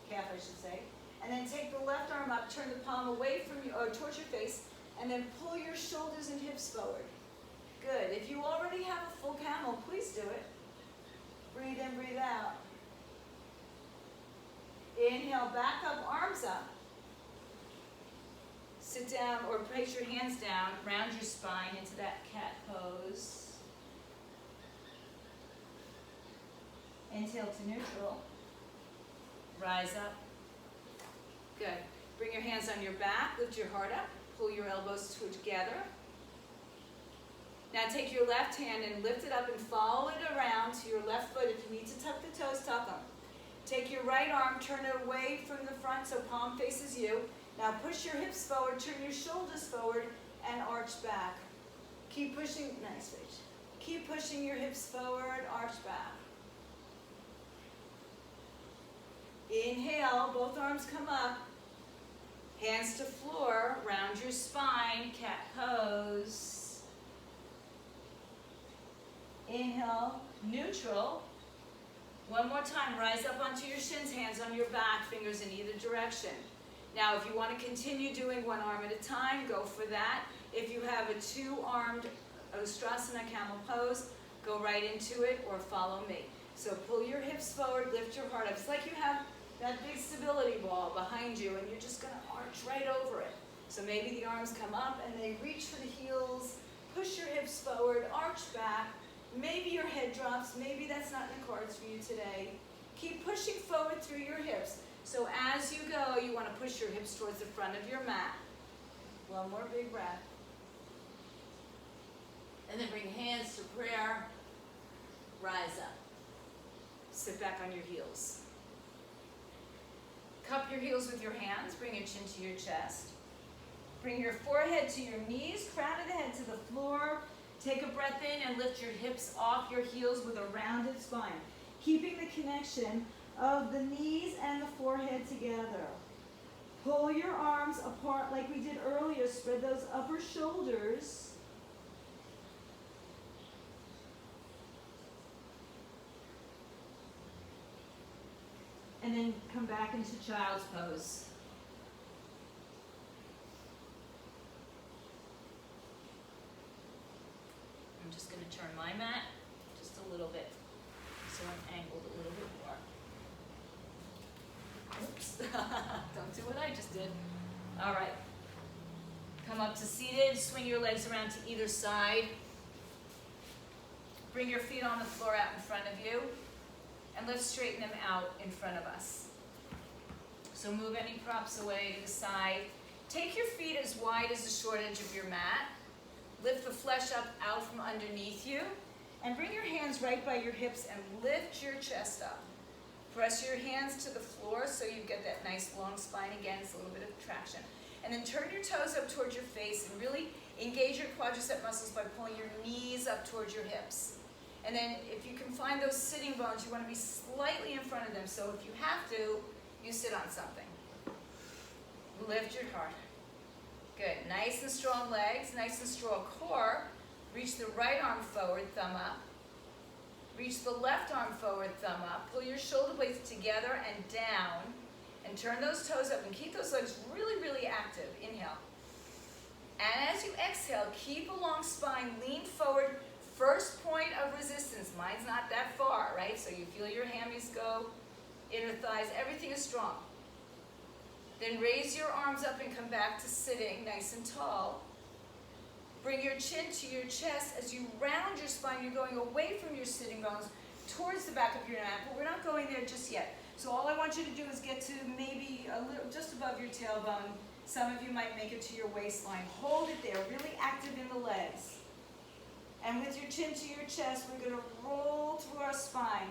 calf I should say. And then take the left arm up, turn the palm away from you, or towards your face, and then pull your shoulders and hips forward. Good. If you already have a full camel, please do it. Breathe in, breathe out. Inhale, back up, arms up. Sit down or place your hands down, round your spine into that cat pose. Inhale to neutral. Rise up. Good. Bring your hands on your back, lift your heart up, pull your elbows together. Now take your left hand and lift it up and follow it around to your left foot. If you need to tuck the toes, tuck them. Take your right arm, turn it away from the front so palm faces you. Now push your hips forward, turn your shoulders forward, and arch back. Keep pushing, nice reach. Keep pushing your hips forward, arch back. Inhale, both arms come up. Hands to floor, round your spine, cat pose. Inhale, neutral. One more time, rise up onto your shins, hands on your back, fingers in either direction. Now, if you want to continue doing one arm at a time, go for that. If you have a two-armed Ustrasana camel pose, go right into it or follow me. So pull your hips forward, lift your heart up. It's like you have that big stability ball behind you and you're just going to arch right over it. So maybe the arms come up and they reach for the heels, push your hips forward, arch back. Maybe your head drops, maybe that's not in the cards for you today. Keep pushing forward through your hips. So as you go, you want to push your hips towards the front of your mat. One more big breath. And then bring hands to prayer. Rise up. Sit back on your heels. Cup your heels with your hands. Bring your chin to your chest. Bring your forehead to your knees. Crown of the head to the floor. Take a breath in and lift your hips off your heels with a rounded spine. Keeping the connection of the knees and the forehead together. Pull your arms apart like we did earlier. Spread those upper shoulders. And then come back into child's pose. I'm just going to turn my mat just a little bit so I'm angled a little bit more. Oops. Don't do what I just did. All right. Come up to seated. Swing your legs around to either side. Bring your feet on the floor out in front of you. And let's straighten them out in front of us. So move any props away to the side. Take your feet as wide as the short edge of your mat. Lift the flesh up out from underneath you. And bring your hands right by your hips and lift your chest up. Press your hands to the floor so you get that nice long spine again. It's a little bit of traction. And then turn your toes up towards your face and really engage your quadricep muscles by pulling your knees up towards your hips. And then if you can find those sitting bones, you want to be slightly in front of them. So if you have to, you sit on something. Lift your heart. Good. Nice and strong legs, nice and strong core. Reach the right arm forward, thumb up. Reach the left arm forward, thumb up. Pull your shoulder blades together and down. And turn those toes up and keep those legs really, really active. Inhale. And as you exhale, keep a long spine, lean forward. First point of resistance. Mine's not that far, right? So you feel your hammies go, inner thighs, everything is strong. Then raise your arms up and come back to sitting nice and tall. Bring your chin to your chest. As you round your spine, you're going away from your sitting bones towards the back of your mat, but we're not going there just yet. So all I want you to do is get to maybe a little, just above your tailbone. Some of you might make it to your waistline. Hold it there, really active in the legs. And with your chin to your chest, we're going to roll through our spine.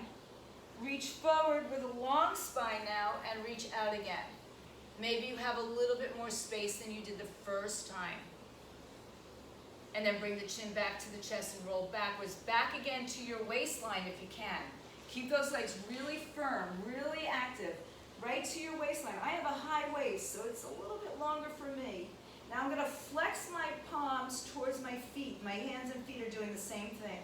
Reach forward with a long spine now and reach out again. Maybe you have a little bit more space than you did the first time. And then bring the chin back to the chest and roll backwards. Back again to your waistline if you can. Keep those legs really firm, really active. Right to your waistline. I have a high waist, so it's a little bit longer for me. Now I'm going to flex my palms towards my feet. My hands and feet are doing the same thing.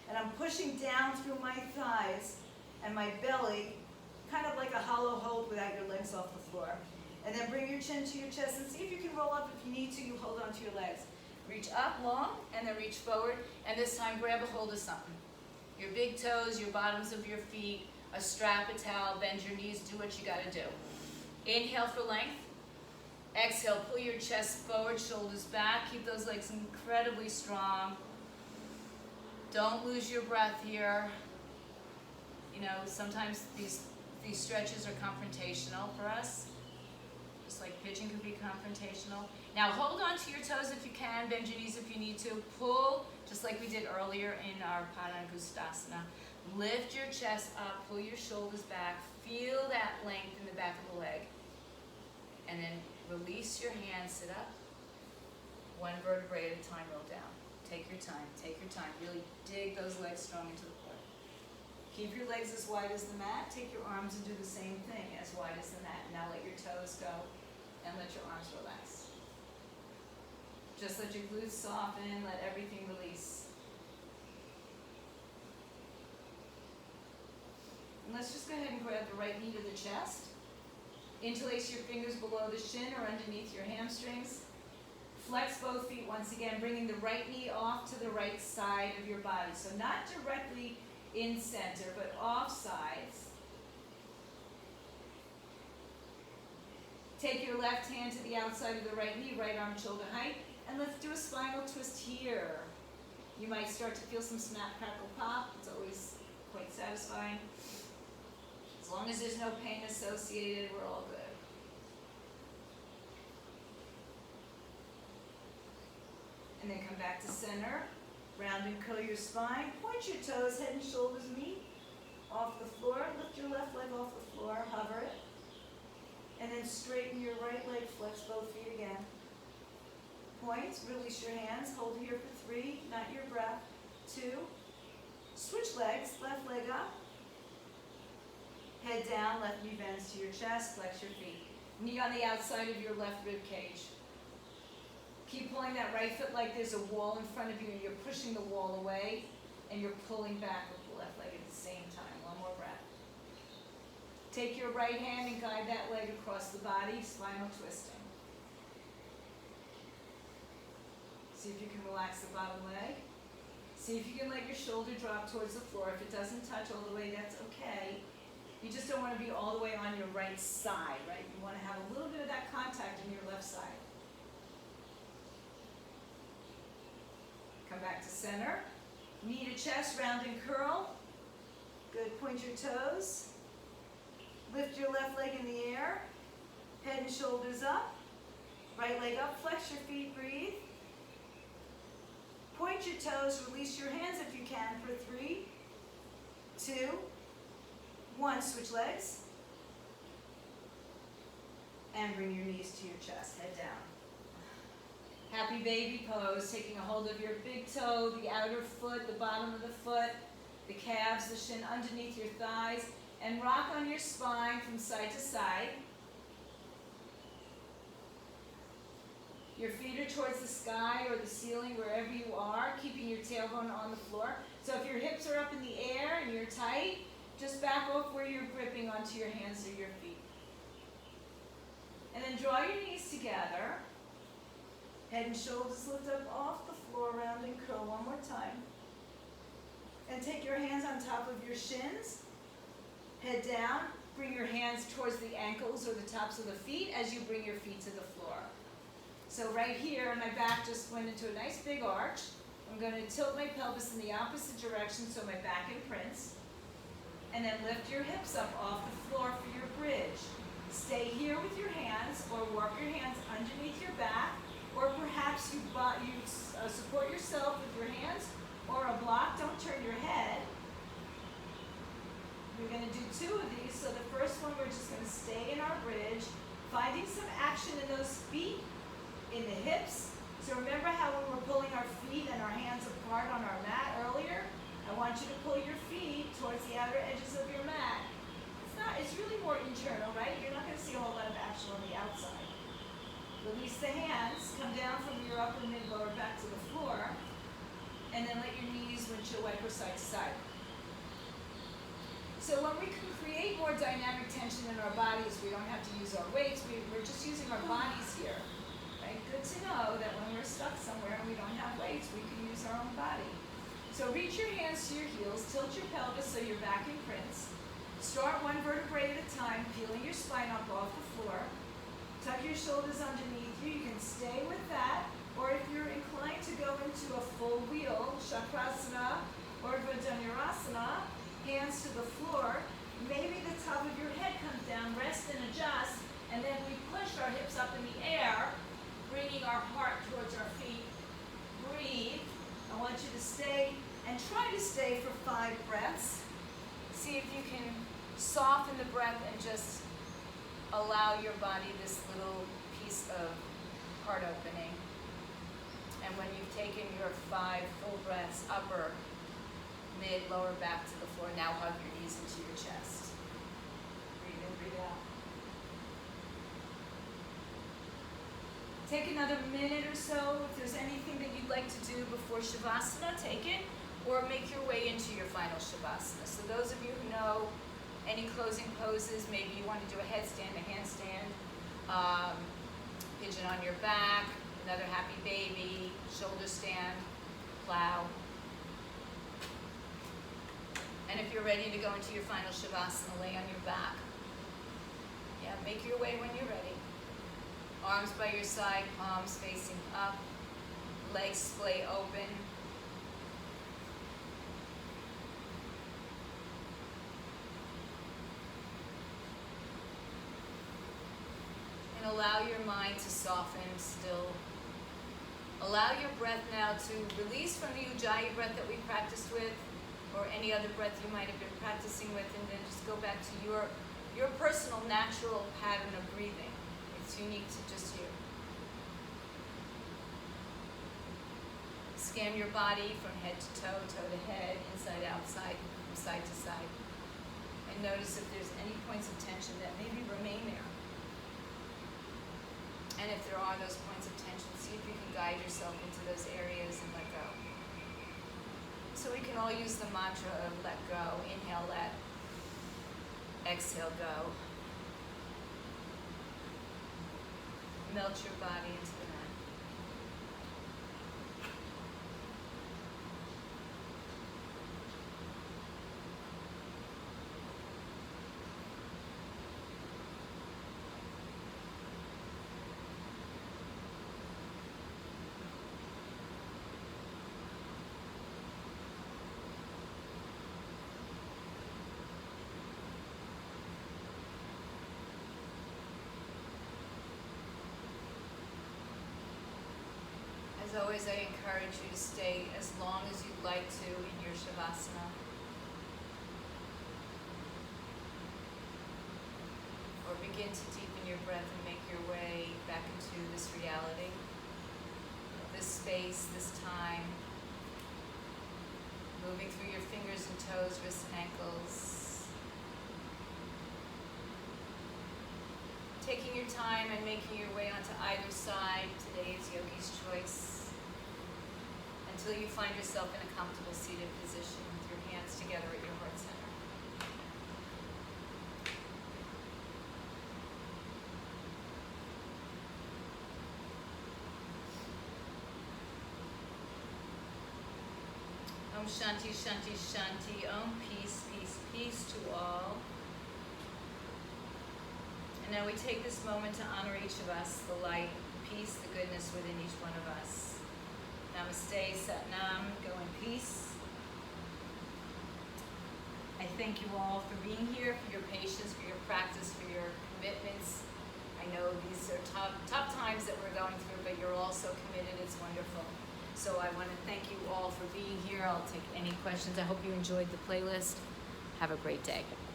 And I'm pushing down through my thighs and my belly, kind of like a hollow hold without your legs off the floor. And then bring your chin to your chest and see if you can roll up. If you need to, you hold on to your legs. Reach up long and then reach forward. And this time grab a hold of something. Your big toes, your bottoms of your feet, a strap, a towel, bend your knees, do what you got to do. Inhale for length. Exhale, pull your chest forward, shoulders back. Keep those legs incredibly strong. Don't lose your breath here. You know, sometimes these stretches are confrontational for us. Just like pitching could be confrontational. Now hold on to your toes if you can. Bend your knees if you need to. Pull, just like we did earlier in our Padangusthasana. Lift your chest up, pull your shoulders back. Feel that length in the back of the leg. And then release your hands, sit up. One vertebrae at a time, roll down. Take your time, take your time. Really dig those legs strong into the core. Keep your legs as wide as the mat. Take your arms and do the same thing, as wide as the mat. Now let your toes go and let your arms relax. Just let your glutes soften, let everything release. And let's just go ahead and grab the right knee to the chest. Interlace your fingers below the shin or underneath your hamstrings. Flex both feet once again, bringing the right knee off to the right side of your body. So not directly in center, but off sides. Take your left hand to the outside of the right knee, right arm shoulder height, and let's do a spinal twist here. You might start to feel some snap, crackle, pop. It's always quite satisfying. As long as there's no pain associated, we're all good. And then come back to center. Round and curl your spine. Point your toes, head and shoulders meet off the floor. Lift your left leg off the floor, hover it. And then straighten your right leg, flex both feet again. Point, release your hands, hold here for 3, not your breath. 2, switch legs, left leg up. Head down, left knee bends to your chest, flex your feet. Knee on the outside of your left rib cage. Keep pulling that right foot like there's a wall in front of you and you're pushing the wall away and you're pulling back with the left leg at the same time. One more breath. Take your right hand and guide that leg across the body, spinal twisting. See if you can relax the bottom leg. See if you can let your shoulder drop towards the floor. If it doesn't touch all the way, that's okay. You just don't want to be all the way on your right side, right? You want to have a little bit of that contact in your left side. Come back to center. Knee to chest, round and curl. Good, point your toes. Lift your left leg in the air. Head and shoulders up. Right leg up, flex your feet, breathe. Point your toes, release your hands if you can for 3, 2, 1. Switch legs. And bring your knees to your chest, head down. Happy baby pose, taking a hold of your big toe, the outer foot, the bottom of the foot, the calves, the shin underneath your thighs, and rock on your spine from side to side. Your feet are towards the sky or the ceiling, wherever you are, keeping your tailbone on the floor. So if your hips are up in the air and you're tight, just back off where you're gripping onto your hands or your feet. And then draw your knees together. Head and shoulders lift up off the floor, round and curl. One more time. And take your hands on top of your shins. Head down. Bring your hands towards the ankles or the tops of the feet as you bring your feet to the floor. So right here, my back just went into a nice big arch. I'm going to tilt my pelvis in the opposite direction so my back imprints. And then lift your hips up off the floor for your bridge. Stay here with your hands or work your hands underneath your back. Or perhaps you support yourself with your hands or a block. Don't turn your head. We're going to do 2 of these. So the first one, we're just going to stay in our bridge, finding some action in those feet, in the hips. So remember how we were pulling our feet and our hands apart on our mat earlier? I want you to pull your feet towards the outer edges of your mat. It's really more internal, right? You're not going to see a whole lot of action on the outside. Release the hands, come down from your upper mid lower back to the floor, and then let your knees windshield wiper side to side. So when we can create more dynamic tension in our bodies, we don't have to use our weights, we're just using our bodies here. Right? Good to know that when we're stuck somewhere and we don't have weights, we can use our own body. So reach your hands to your heels, tilt your pelvis so your back imprints. Start one vertebrae at a time, peeling your spine up off the floor. Tuck your shoulders underneath you. You can stay with that, or if you're inclined to go into a full wheel, Chakrasana or Dhanurasana, hands to the floor, maybe the top of your head comes down, rest and adjust, and then we push our hips up in the air, bringing our heart towards our feet. Breathe. I want you to stay, and try to stay for 5 breaths. See if you can soften the breath and just allow your body this little piece of heart opening. And when you've taken your 5 full breaths, upper, mid, lower back to the floor. Now hug your knees into your chest. Breathe in, breathe out. Take another minute or so. If there's anything that you'd like to do before Shavasana, take it, or make your way into your final Shavasana. So those of you who know any closing poses, maybe you want to do a headstand, a handstand, pigeon on your back, another happy baby, shoulder stand, plow. And if you're ready to go into your final Shavasana, lay on your back. Yeah, make your way when you're ready. Arms by your side, palms facing up, legs splay open. And allow your mind to soften still. Allow your breath now to release from the Ujjayi breath that we practiced with, or any other breath you might have been practicing with, and then just go back to your personal natural pattern of breathing. It's unique to just you. Scan your body from head to toe, toe to head, inside, outside, from side to side. And notice if there's any points of tension that maybe remain there. And if there are those points of tension, see if you can guide yourself into those areas and let go. So we can all use the mantra of let go. Inhale, let. Exhale, go. Melt your body into the mat. As always, I encourage you to stay as long as you'd like to in your Shavasana. Or begin to deepen your breath and make your way back into this reality, this space, this time. Moving through your fingers and toes, wrists and ankles. Taking your time and making your way onto either side. Today is yogi's choice. Until you find yourself in a comfortable seated position with your hands together at your heart center. Om Shanti, Shanti, Shanti. Om peace, peace, peace to all. And now we take this moment to honor each of us, the light, the peace, the goodness within each one of us. Namaste, Satnam, go in peace. I thank you all for being here, for your patience, for your practice, for your commitments. I know these are tough times that we're going through, but you're all so committed, it's wonderful. So I want to thank you all for being here. I'll take any questions. I hope you enjoyed the playlist. Have a great day.